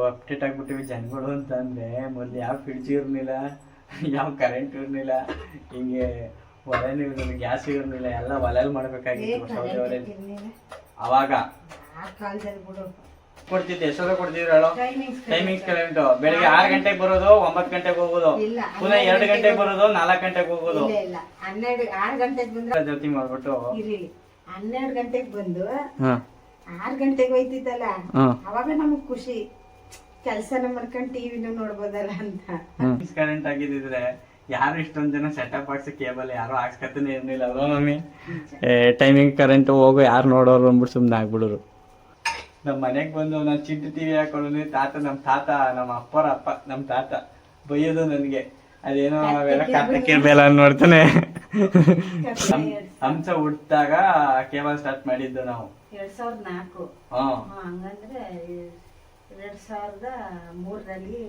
Update ಆಗ್ಬಿಟ್ಟಿವಿ ಜನಗಳು ಅಂತಂದ್ರೆ ಮೊದ್ಲು ಯಾವ ಫ್ರಿಡ್ಜ್ ಇರ್ಲಿಲ್ಲ, ಯಾವ ಕರೆಂಟ್ ಇರ್ಲಿಲ್ಲ, ಹಿಂಗೆ ಒಲೆನೂ ಇರಲಿಲ್ಲ, ಗ್ಯಾಸ್ ಇರ್ಲಿಲ್ಲ, ಎಲ್ಲ ಒಲೆಯಲ್ಲಿ ಮಾಡ್ಬೇಕಾಗಿತ್ತು ಸೌದೆ ಒಲೆಯಲ್ಲಿ. ಅವಾಗ ಕೊಡ್ತಿದ್ದೆ, ಎಷ್ಟೊತ್ತ ಕೊಡ್ತಿದ್ರು ಹೇಳೋ? ಟೈಮಿಂಗ್ಸ್ ಕರೆಂಟ್ ಬೆಳಿಗ್ಗೆ 6 ಗಂಟೆಗೆ ಬರೋದು, 9 ಗಂಟೆಗೆ ಹೋಗೋದು, ಪುನಃ 2 ಗಂಟೆಗೆ ಬರೋದು, 4 ಗಂಟೆಗೆ ಹೋಗೋದು. 6 ಗಂಟೆಗೆ ಬಂದ್ರೆ ಜೊತೆ ಮಾಡ್ಬಿಟ್ಟು 12 ಗಂಟೆಗೆ ಬಂದು 6 ಗಂಟೆಗೆ ಹೋಯ್ತಿದ್ದಲ್ಲ, ಅವಾಗ ನಮಗ್ ಖುಷಿ, ಕೆಲ್ಸನ ಮಾಡ್ಕೊಂಡು ಟಿವಿನೂ ನೋಡ್ಬೋದಲ್ಲ ಅಂತ. ಕರೆಂಟ್ ಆಗಿದ್ರೆ ಯಾರು ಇಷ್ಟೊಂದ್ ಜನ ಸೆಟಪ್ ಹಾಕ್ಸಿ ಕೇಬಲ್ ಯಾರು ಹಾಕ್ಸ್ಕತನೇ ಇರ್ಲಿಲ್ಲ ಅಲ್ವಾ ಮಮ್ಮಿ? ಟೈಮಿಂಗ್ ಕರೆಂಟ್ ಹೋಗೋ ಯಾರು ನೋಡೋರು ಅಂದ್ಬಿಟ್ಟು ಸುಮ್ನೆ ಆಗ್ಬಿಡೋರು. ನಮ್ಮ ಮನೆಗ್ ಬಂದು ನಾನು ಚಿಂಟು ಟಿವಿ ಹಾಕೊಳ್ಳಿ ತಾತ, ನಮ್ಮ ಅಪ್ಪರ ಅಪ್ಪ, ನಮ್ಮ ತಾತ ಬೈಯೋದು ನನ್ಗೆ, ಅದೇನೋ ಅವೆಲ್ಲ ಕತ್ತ ಕೇಬಲ್ ನೋಡ್ತಾನೆ. ಹಂಸ ಹುಟ್ಟಿದಾಗ ಕೇಬಲ್ ಸ್ಟಾರ್ಟ್ ಮಾಡಿದ್ದು ನಾವು 2004. ಹಂಗಂದ್ರೆ 2003ರಲ್ಲಿ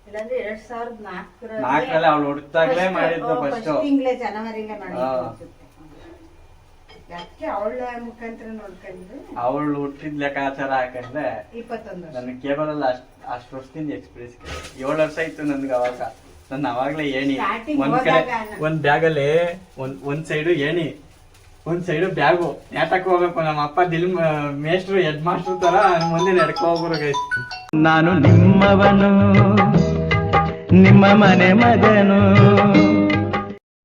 ಇಲ್ಲಾಂದ್ರೆ 2004ರಲ್ಲಿ ಅವಳು ಹುಟ್ಟಿದಾಗ್ಲೇ ಮಾಡಿದ್ದು ಫಸ್ಟ್ ತಿಂಗಳೇ ಜನವರಿಲೇ ಮಾಡಿದ್ದು. ಅವಳ ಮುಖಾಂತರ ನೋಡ್ಕೊಂಡ್ರೆ ಅವಳು ಹುಟ್ಟಿದ ಲೆಕ್ಕಾಚಾರ ಹಾಕಂದ್ರೆ 21 ನನ್ನ ಕೇಬಲ್ ಅಲ್ಲಿ ಅಷ್ಟು ವರ್ಷದಿಂದ ಎಕ್ಸ್ಪೀರಿಯನ್ಸ್ 7 ವರ್ಷ ಆಯ್ತು ನನ್ಗೆ. ಅವಾಗ ನನ್ನ ಅವಾಗ್ಲೇ ಏಣಿ ಒಂದ್ ಕಡೆ, ಒಂದ್ ಬ್ಯಾಗಲ್ಲಿ ಒಂದ್ ಸೈಡು ಏಣಿ, ಒಂದ್ ಸೈಡು ಬ್ಯಾಗು, ನೇಟಕ್ ಹೋಗ್ಬೇಕು. ನಮ್ಮ ಅಪ್ಪ ಮೇಸ್ಟ್ರು ಹೆಡ್ ಮಾಸ್ಟರ್ ತರ ಮುಂದೆ ನಡ್ಕೊ ಹೋಗ್ರು ಗೈಸ್. ನಾನು ನಿಮ್ಮವನು, ನಿಮ್ಮ ಮನೆ ಮಗನು.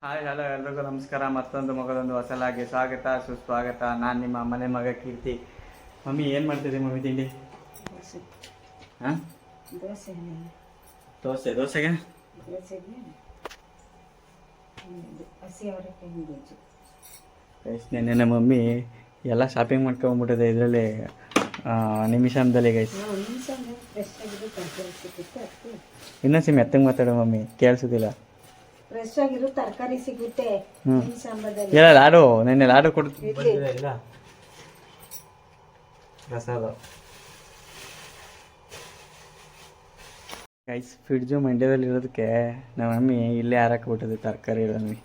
ಹಾಯ್ ಹಲೋ ಎಲ್ರಿಗೂ ನಮಸ್ಕಾರ. ಮತ್ತೊಂದು ಮಗದೊಂದು ಹೊಸಲಾಗಿ ಸ್ವಾಗತ ಸುಸ್ವಾಗತ. ನಾನು ನಿಮ್ಮ ಮನೆ ಮಗ ಕೀರ್ತಿ. ಮಮ್ಮಿ ಏನ್ ಮಾಡ್ತಿದ್ದೆ ಮಮ್ಮಿ ತಿಂಡಿ? ದೋಸೆಗೆ ನೆನ್ನೆ ಮಮ್ಮಿ ಎಲ್ಲ ಶಾಪಿಂಗ್ ಮಾಡ್ಕೊಂಡ್ಬಿಟ್ಟಿದೆ ಇದರಲ್ಲಿ ನಿಮಿಷದಲ್ಲಿ ಗೈಸ್. ಇನ್ನೊಂದ್ಸಿ ಮೆತ್ತಂಗೆ ಮಾತಾಡೋ ಮಮ್ಮಿ, ಕೇಳಿಸೋದಿಲ್ಲ. ಫ್ರೆಶ್ ಆಗಿರೋ ತರಕಾರಿ ಸಿಗುತ್ತೆ. ಇಲ್ಲ ಲಾಡು, ನೆನ್ನೆ ಲಾಡು ಕೊಡ್ತಿದ್ದೆ ಇಲ್ಲ ಪ್ರಸಾದ. ಗೈಸ್ ಫ್ರಿಡ್ಜು ಮಂಡ್ಯದಲ್ಲಿ ಇರೋದಕ್ಕೆ ನಮ್ಮ ಮಮ್ಮಿ ಇಲ್ಲೇ ಹಾರಾಕ್ಬಿಟ್ಟಿದೆ ತರಕಾರಿ ಮಮ್ಮಿ.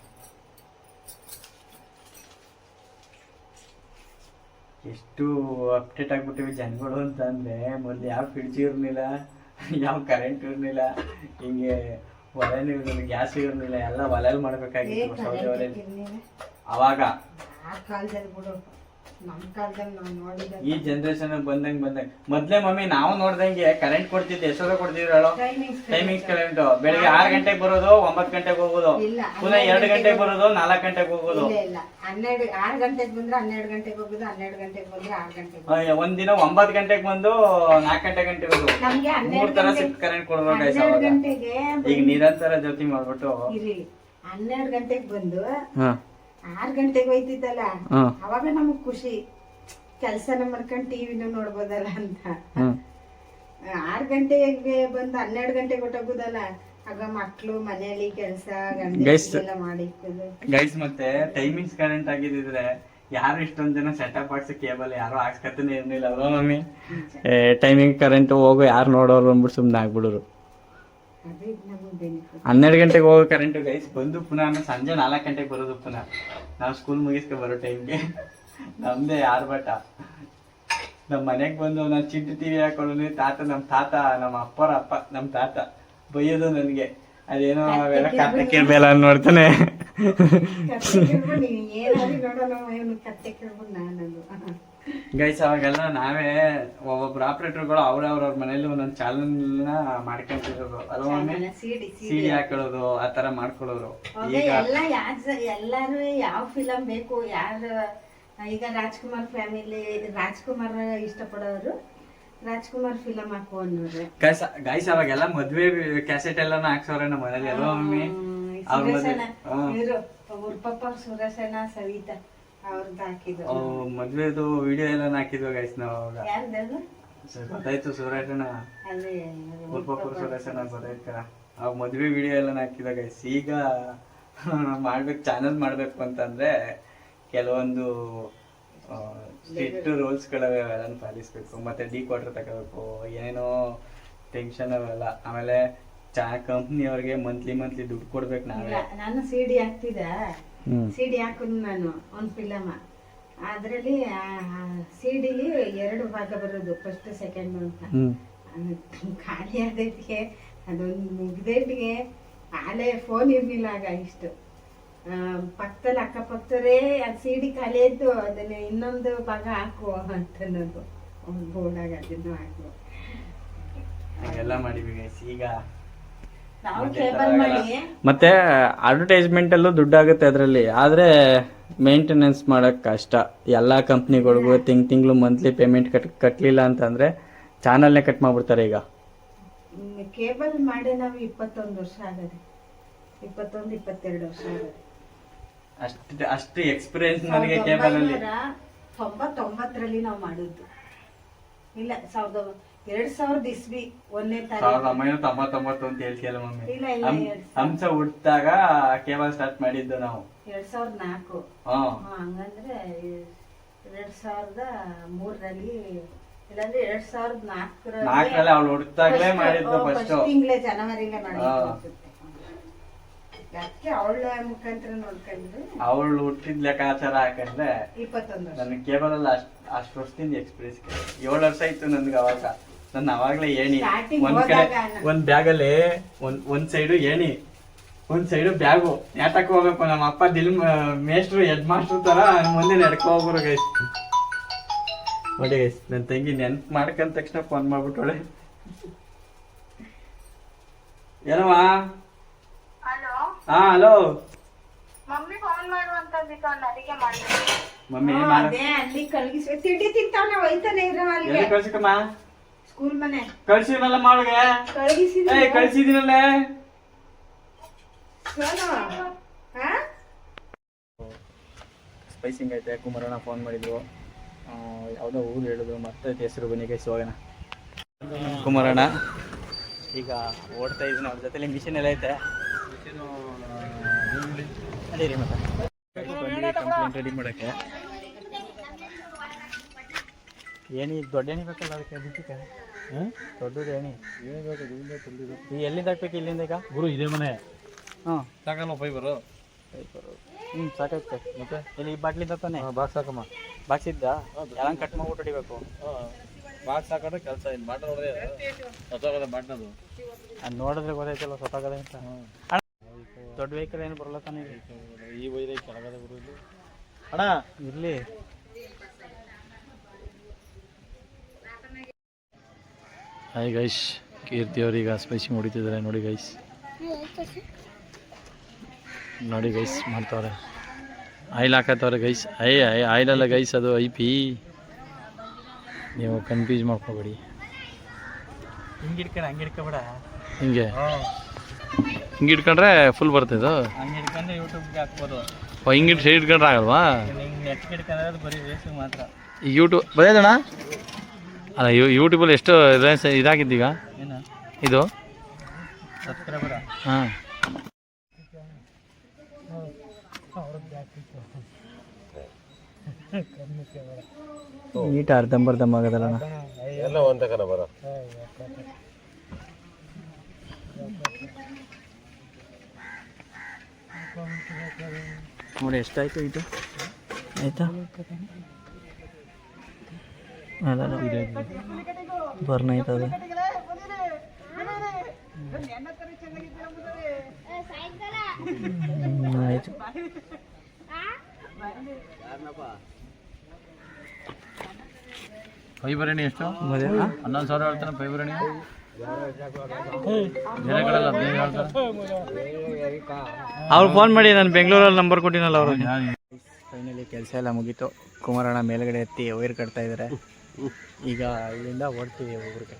ಎಷ್ಟು ಅಪ್ಡೇಟ್ ಆಗ್ಬಿಟ್ಟಿವಿ ಜನಗಳು ಅಂತಂದ್ರೆ ಮೊದ್ಲು ಯಾವ ಫ್ರಿಡ್ಜ್ ಇರ್ಲಿಲ್ಲ, ಯಾವ ಕರೆಂಟ್ ಇರ್ಲಿಲ್ಲ, ಹಿಂಗೆ ಒಲೆನೂ ಇರಲಿಲ್ಲ, ಗ್ಯಾಸ್ ಇರಲಿಲ್ಲ, ಎಲ್ಲ ಒಲೆಯಲ್ಲಿ ಮಾಡ್ಬೇಕಾಗಿತ್ತು ಸೌದೆ ಒಲೆಯಲ್ಲಿ. ಅವಾಗ ಈ ಜನರೇಷನ್ ಬಂದಂಗ್ ಮೊದ್ಲೇ ಮಮ್ಮಿ ನಾವು ನೋಡ್ದಂಗೆ ಕರೆಂಟ್ ಕೊಡ್ತಿದ್ದೆ, ಎಷ್ಟೊತ್ತ ಕೊಡ್ತಿದ್ರು ಹೇಳೋ? ಟೈಮಿಂಗ್ಸ್ ಕರೆಂಟ್ ಬೆಳಿಗ್ಗೆ 6 ಗಂಟೆಗೆ ಬರೋದು, 9 ಗಂಟೆಗೆ ಹೋಗೋದು, ಪುನಃ 2 ಗಂಟೆಗೆ ಬರೋದು, 4 ಗಂಟೆಗೆ ಹೋಗೋದು. 6 ಗಂಟೆಗೆ ಬಂದ್ರೆ 12 ಗಂಟೆಗೆ ಹೋಗುದು, 12 ಗಂಟೆಗೆ ಬಂದ್ರೆ 6 ಗಂಟೆಗೆ. ಒಂದಿನ 9 ಗಂಟೆಗೆ ಬಂದು 4 ಗಂಟೆಗೆ ಹೋಗೋದು. 3 ತರ ಶಿಫ್ಟ್ ಕರೆಂಟ್ ಕೊಡ್ಬೇಕು. ಈಗ ನಿರಂತರ ಜೊತೆ ಮಾಡ್ಬಿಟ್ಟು 12 ಗಂಟೆಗೆ ಬಂದು 6 ಗಂಟೆಗೆ ಹೋಯ್ತಿದ್ದಲ್ಲ, ಅವಾಗ ನಮಗ್ ಖುಷಿ, ಕೆಲ್ಸನ ಮಾಡ್ಕೊಂಡು ಟಿವಿನೂ ನೋಡ್ಬೋದಲ್ಲ ಅಂತ. 6 ಗಂಟೆಗೆ ಬಂದು 12 ಗಂಟೆಗೆ ಹೊಟ್ಟೋಗುದಲ್ಲ, ಆಗ ಮಕ್ಳು ಮನೆಯಲ್ಲಿ ಕೆಲಸ ಎಲ್ಲ ಮಾಡಿಕ್ಕೋದು ಗೈಸ್. ಮತ್ತೆ ಟೈಮಿಂಗ್ಸ್ ಕರೆಂಟ್ ಆಗಿದ್ರೆ ಯಾರು ಇಷ್ಟೊಂದ್ ಜನ ಸೆಟಪ್ ಹಾಕ್ಸಿ ಕೇಬಲ್ ಯಾರು ಹಾಕ್ಸ್ಕತನೇ ಇರ್ಲಿಲ್ಲ ಅಲ್ವಾ ಮಮ್ಮಿ? ಟೈಮಿಂಗ್ ಕರೆಂಟ್ ಹೋಗೋ ಯಾರು ನೋಡೋರು ಅಂದ್ಬಿಟ್ಟು ಸುಮ್ನೆ ಆಗ್ಬಿಡೋರು. 12 ಗಂಟೆಗೆ ಹೋಗೋ ಕರೆಂಟ್ ಗೈಸ್ ಬಂದು ಪುನಃ ಸಂಜೆ 4 ಗಂಟೆಗೆ ಬರೋದು. ಪುನಃ ನಾವು ಸ್ಕೂಲ್ ಮುಗಿಸ್ಕೊ ಬರೋ ಟೈಮ್ಗೆ ನಮ್ದೇ ಆರ್ಭಟ. ನಮ್ಮ ಮನೆಗೆ ಬಂದು ನಾನು ಚಿಂಟು ಟಿವಿ ಹಾಕೊಳ್ಳಿ ತಾತ, ನಮ್ಮ ಅಪ್ಪರ ಅಪ್ಪ, ನಮ್ಮ ತಾತ ಬೈಯೋದು ನನ್ಗೆ, ಅದೇನೋ ಅವೆಲ್ಲ ಕತ್ತ ಕೇಬಲ್ ನೋಡ್ತಾನೆ. ಗೈಸ್ ಅವಾಗೆಲ್ಲ ನಾವೇ ಒಬ್ಬೊಬ್ರು ಆಪರೇಟರ್ಗಳು ಅವ್ರವ್ರ ಮನೇಲಿ ಒಂದೊಂದು ಚಾನಲ್ನ ಮಾಡ್ಕೊಂತಿದ್ರು ಅಲ್ವಾ ಮಮ್ಮಿ? ಸಿಡಿ ಹಾಕೊಳ್ಳೋದು ಆ ತರ ಮಾಡ್ಕೊಳ್ಳೋರು. ಈಗ ಎಲ್ಲಾರು ಯಾವ ಫಿಲಂ ಬೇಕು, ಯಾರು ಈಗ ರಾಜ್ಕುಮಾರ್ ಫ್ಯಾಮಿಲಿ, ರಾಜ್ಕುಮಾರ್ ಇಷ್ಟಪಡೋರು ರಾಜ್ಕುಮಾರ್ ಫಿಲಂ ಹಾಕು ಅನ್ನೋರು. ಗೈಸ್ ಅವಾಗೆಲ್ಲ ಮದ್ವೆ ಕ್ಯಾಸೆಟ್ ಎಲ್ಲಾನು ಹಾಕ್ಸವ್ರೆ ನಮ್ಮ ಮನೇಲಿ ಅಲ್ವಾ ಮಮ್ಮಿ? ಉರ್ಪಪ್ಪ, ಸುರೇಶಣ್ಣ, ಸವಿತಾ ಅವ್ರದ್ದು ಹಾಕಿದ್ರು. ಮದ್ವೆದು ವಿಡಿಯೋ ಎಲ್ಲ ಹಾಕಿದ್ವಿ ಗೈಸ್ ನಾವು ಅವಾಗ. ಗೊತ್ತಾಯ್ತು ಸುರೇಶಣ್ಣ, ಉರ್ಪಪ್ಪ ಸುರೇಶಣ್ಣ ಗೊತ್ತಾಯ್ತ. ಅವಾಗ ಮದ್ವೆ ವಿಡಿಯೋ ಎಲ್ಲ ಹಾಕಿದ ಗೈಸ್. ಈಗ ಮಾಡ್ಬೇಕು, ಚಾನಲ್ ಮಾಡ್ಬೇಕು ಅಂತಂದ್ರೆ ಕೆಲವೊಂದು ಸ್ಟ್ರಿಕ್ಟ್ ರೂಲ್ಸ್ಗಳವೆ, ಅವೆಲ್ಲ ಪಾಲಿಸ್ಬೇಕು. ಮತ್ತೆ ಡಿಕೋಡರ್ ತಗೋಬೇಕು, ಏನೇನೋ ಟೆನ್ಷನ್ ಅವೆಲ್ಲ. ಆಮೇಲೆ ಕಂಪ್ನಿಯವ್ರಿಗೆ ಮಂತ್ಲಿ ದುಡ್ಡು ಕೊಡ್ಬೇಕು ನಾವೇ. ನಾನು ಸಿಡಿ ಹಾಕ್ತಿದ್ದ, ಸಿಡಿ ಹಾಕುದು ನಾನು ಒಂದ್ ಫಿಲಮ್. ಅದ್ರಲ್ಲಿ ಸಿಡಿಲಿ 2 ಭಾಗ ಬರೋದು, ಫಸ್ಟ್ ಸೆಕೆಂಡ್ ಅಂತ. ಖಾಲಿ ಆದೈತಿಗೆ ಅದೊಂದು ಮುಗ್ದೇಟಿಗೆ ಆಲೆ ಫೋನ್ ಇರ್ಲಿಲ್ಲ ಆಗ ಇಷ್ಟು ಪಕ್ಕದಲ್ಲಿ ಅಕ್ಕಪಕ್ಕದವರೇ ಅದು ಸಿಡಿ ಖಾಲಿ ಆಯ್ತು ಅದನ್ನ ಇನ್ನೊಂದು ಭಾಗ ಹಾಕುವ ಅಂತ ಅನ್ನೋದು ಒಂದು ಬೋರ್ಡಾಗ ಅದನ್ನು ಹಾಕುವ ಹಾಗೆಲ್ಲ ಮಾಡಿದ್ವಿ ಗೈಸ್. ಈಗ ನಾವು ಕೇಬಲ್ ಮಾಡಿ ಮತ್ತೆ ಅಡ್ವರ್ಟೈಸ್ಮೆಂಟ್ ಅಲ್ಲೂ ದುಡ್ಡಾಗುತ್ತೆ ಅದರಲ್ಲಿ, ಆದ್ರೆ ಮೇಂಟೆನೆನ್ಸ್ ಮಾಡಕ್ ಕಷ್ಟ. ಎಲ್ಲಾ ಕಂಪ್ನಿಗಳಿಗೂ ತಿಂಗಳು ಮಂತ್ಲಿ ಪೇಮೆಂಟ್ ಕಟ್ಟಲಿಲ್ಲ ಅಂತಂದ್ರೆ ಚಾನಲ್ನೇ ಕಟ್ ಮಾಡ್ಬಿಡ್ತಾರೆ. ಈಗ ಕೇಬಲ್ ಮಾಡಿ ನಾವು 21 ವರ್ಷ ಆಗದೆ, 22 ವರ್ಷ ಆಗದೆ. ಅಷ್ಟು ಎಕ್ಸ್ಪೀರಿಯನ್ಸ್ ನನಗೆ ಕೇಬಲ್ ಅಲ್ಲಿ. 99ರಲ್ಲಿ ನಾವು ಮಾಡಿದ್ದು ಇಲ್ಲ, 2000 ಇಸ್ವಿ 1ನೇ ತಾರೀಕು 1999 ಅಂತ ಹೇಳ್ತೀಯಲ್ಲ ಮಮ್ಮಿ. ಇಲ್ಲ ಇಲ್ಲ ಹಂಸ ಹುಟ್ಟಾಗ ಕೇಬಲ್ ಸ್ಟಾರ್ಟ್ ಮಾಡಿದ್ದು ನಾವು 2004. ಹಂಗಂದ್ರೆ 2003ರಲ್ಲಿ ಇಲ್ಲಾಂದ್ರೆ 2004ರಲ್ಲಿ ಅವಳು ಹುಟ್ಟಾಗ್ಲೇ ಮಾಡಿದ್ದು ಫಸ್ಟ್ ತಿಂಗಳೇ ಜನವರಿಲೇ ಮಾಡಿದ್ದು. ಯಾಕೆ ಅವಳ ಮುಖಾಂತರ ನೋಡ್ಕೊಂಡ್ರೆ ಅವಳು ಹುಟ್ಟಿದ ಲೆಕ್ಕಾಚಾರ ಹಾಕಂದ್ರೆ 21 ವರ್ಷ ನನ್ ಕೇಬಲ್ ಅಲ್ಲಿ ಅಷ್ಟು ವರ್ಷದಿಂದ ಎಕ್ಸ್ಪೀರಿಯನ್ಸ್ 7 ವರ್ಷ ಇತ್ತು ನನ್ಗೆ. ಅವಾಗ ನನ್ನ ಅವಾಗ್ಲೇ ಏಣಿ ಒಂದ್ ಕಡೆ ಒಂದ್ ಬ್ಯಾಗಲ್ಲಿ ಒಂದ್ ಸೈಡು ಏಣಿ, ಒಂದ್ ಸೈಡು ಬ್ಯಾಗು ಯಾತಕ್ಕೆ ಹೋಗ್ಬೇಕು. ನಮ್ಮ ಅಪ್ಪ ಮೇಸ್ಟ್ರು ಹೆಡ್ ಮಾಸ್ಟರ್ ತರ ಮುಂದೆ ನಡ್ಕೊ ಹೋಗ್ರು ಗೈಸ್. ನೋಡಿ ಗೈಸ್, ನನ್ ತಂಗಿ ನೆನ್ಪ್ ಮಾಡ್ಕೊಂಡ ತಕ್ಷಣ ಫೋನ್ ಮಾಡ್ಬಿಟ್ಟೋಳೆ. ಏನಮ್ಮ? ಹಾ ಹಲೋ ಮಮ್ಮಿ ಫೋನ್ ಮಾಡುವಂತಂದಿತ್ತು ಅದಕ್ಕೆ ಮಾಡಿದೆ. ಮಮ್ಮಿ ಅದೇ ಅಲ್ಲಿ ಕಳ್ಗಿಸಿ ತಿಂಡಿ ತಿಂತಾವನ ಒಯ್ತಾನೆ ಇರೋ ಅಲ್ಲಿಗೆ ಎಲ್ಲಿ ಕಳ್ಸಕ್ಕಮ್ಮ? ಸ್ಕೂಲ್ ಮನೆ ಕಳ್ಸಿನಲ್ಲ ಮಾವಳಿಗೆ. ಕಳ್ಗಿಸಿದ್ರೆ ಕಳ್ಸಿದೀನಲ್ಲ. ಸ್ಪೈಸಿಂಗ್ ಐತೆ. ಕುಮಾರಣ್ಣ ಫೋನ್ ಮಾಡಿದ್ರು, ಯಾವುದೋ ಊರು ಹೇಳಿದ್ರು, ಮತ್ತೆ ಹೆಸರು ಬನ್ನಿ ಕೈಸಿ ಹೋಗೋಣ. ಕುಮಾರಣ್ಣ ಈಗ ಓಡ್ತಾ ಇದ್ದೀನಿ, ಅವ್ರ ಜೊತೆಲಿ ಮಿಷಿನ್ ಎಲ್ಲ ಐತೆ. ನಡೀರಿ ಮತ್ತೆ ಕಂಪ್ಲೇಂಟ್ ರೆಡಿ ಮಾಡೋಕ್ಕೆ. ಏಣಿ ದೊಡ್ಡ ಏಣಿ ಬೇಕಲ್ಲ ಅದಕ್ಕೆ ಅದಕ್ಕೆ ದೊಡ್ಡದು ಏಣಿ ಈ ಎಲ್ಲಿಂದ ಹಾಕ್ಬೇಕು? ಇಲ್ಲಿಂದ ಈಗ ಗುರು ಇದೇ ಮನೆ ಹಾಂ ಸಾಕಲ್ಲ ಫೈಬರು ಸಾಕೈತೆ. ಮತ್ತೆ ಇಲ್ಲಿ ಈ ಬಾಟ್ಲಿಂದ ತಾನೆ ಬಾಕ್ಸ್ ಹಾಕಮ್ಮ. ಬಾಕ್ಸ್ ಇದ್ದ ಎಲ್ಲ ಕಟ್ ಮಾಡ್ಬಿಟ್ಟು ಹೊಡಿಬೇಕು. ಬಾಕ್ಸ್ ಹಾಕೊಂಡ್ರೆ ಕೆಲಸ ಇಲ್ಲಿ ಬಾಟ ನೋಡಿದ್ರೆ ಹೊಸೋಗದ ಬಾಟ್ನದು ಅದು ನೋಡಿದ್ರೆ ಗೊತ್ತಾಯ್ತಲ್ಲ ಸೊತ್ತಾಗದೆ ಅಂತ. ದೊಡ್ಡ ವೆಹಿಕಲ್ ಏನು ಬರಲ್ಲ ತಾನೇ ಈ ವೈರೈ ಕೆಳಗಡೆ ಗುರು ಇಲ್ಲಿ ಅಣ್ಣ ಇರಲಿ. ಹಾಯ್ ಗೈಸ್, ಕೀರ್ತಿ ಅವ್ರೀಗ ಸ್ಪೈಸಿಂಗ್ ಹೊಡಿತಿದ್ದಾರೆ ನೋಡಿ ಗೈಸ್. ನೋಡಿ ಗೈಸ್ ಮಾಡ್ತವ್ರೆ, ಆಯಿಲ್ ಹಾಕತ್ತವ್ರೆ ಗೈಸ್. ಆಯಿಲ್ ಅಲ್ಲ ಗೈಸ್, ಅದು IP. ನೀವು ಕನ್ಫ್ಯೂಸ್ ಮಾಡ್ಕೋಬೇಡಿ. ಹಿಂಗೆ ಹಿಡ್ಕೊಬೇಡ. ಹಿಂಗೆ ಹಿಡ್ಕೊಂಡ್ರೆ ಫುಲ್ ಬರ್ತದೆ. ಹಂಗೆ ಹಿಡ್ಕೊಂಡ್ರೆ ಯೂಟ್ಯೂಬ್ಗೆ ಹಾಕ್ಬೋದು. ಹಿಂಗೆ ಸೈಡ್ ಹಿಡ್ಕೊಂಡ್ರೆ ಆಗಲ್ವಾ? ಹಿಂಗೆ ನೆಟ್ ಹಿಡ್ಕೊಂಡ್ರೆ ಅದು ಬರೀ ವೇಸ್ಟ್ ಮಾತ್ರ. ಈಗ ಯೂಟ್ಯೂಬ್ ಬರೆಯೋದಣ್ಣ ಅಲ್ಲ, ಯೂಟ್ಯೂಬಲ್ಲಿ ಎಷ್ಟು ಇದಾಗಿದ್ದೀಗ ಏನು ಇದು ಸಬ್ಸ್ಕ್ರೈಬರ? ಹಾಂ ನೀಟ್ ಅರ್ಧಂಬರ್ಧಂ ಆಗೋದಲ್ಲ ಎಲ್ಲ ಒಂದೇ ಕಣ ಬರ. ನೋಡಿ ಎಷ್ಟಾಯ್ತು ಇದು ಆಯ್ತಾ? ಅಲ್ಲ ಬರ್ನ ಆಯ್ತದೆ. ಆಯ್ತು ಫೈಬರಣಿ ಎಷ್ಟು? 11,000 ಹೇಳ್ತಾನೆ ಫೈಬರಣಿ. ಬೇರೆ ಕಡೆ 15 ಹೇಳ್ತಾರೆ. ಅವ್ರು ಫೋನ್ ಮಾಡಿ, ನಾನು ಬೆಂಗಳೂರಲ್ಲಿ ನಂಬರ್ ಕೊಟ್ಟಿನಲ್ಲ ಅವರು. ಫೈನಲಿ ಕೆಲಸ ಎಲ್ಲ ಮುಗೀತು. ಕುಮಾರಣ್ಣ ಮೇಲ್ಗಡೆ ಎತ್ತಿ ವೈರ್ ಕಟ್ತಾ ಇದ್ದಾರೆ. ಈಗ ಇಲ್ಲಿಂದ ಹೊರಡ್ತೀವಿ ಊರಿಗೆ.